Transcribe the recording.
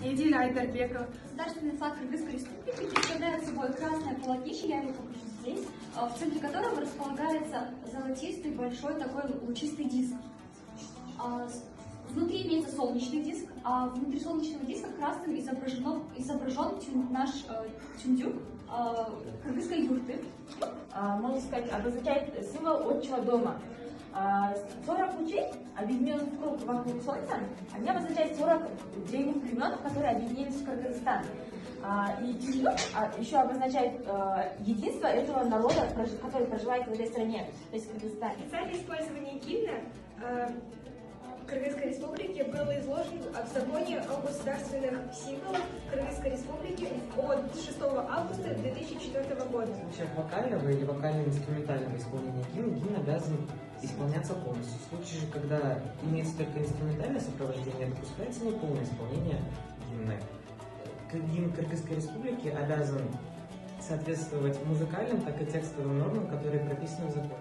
Эдиль Айдарбекова. Государственный флаг Кыргызской Республики представляет собой красное полотнище, я его покажу здесь, в центре которого располагается золотистый большой такой лучистый диск. Внутри имеется солнечный диск, а внутри солнечного диска красным изображен наш тюндюк кыргызской юрты. Можно сказать, обозначает символ отчего дома. 40 лучей, объединенных в круг вокруг Солнца, они обозначают 40 древних племен, которые объединились в Кыргызстан. И тюндюк еще обозначает единство этого народа, который проживает в этой стране, то есть в Кыргызстане. Официальное использование гимна Кыргызской Республики был изложен в законе о государственных символах Кыргызской Республики от 6 августа 2004 года. В случаях вокального или вокально-инструментального исполнения гимн обязан исполняться полностью. В случае же, когда имеется только инструментальное сопровождение, допускается неполное исполнение гимна. Гимн Кыргызской Республики обязан соответствовать музыкальным, так и текстовым нормам, которые прописаны в законе.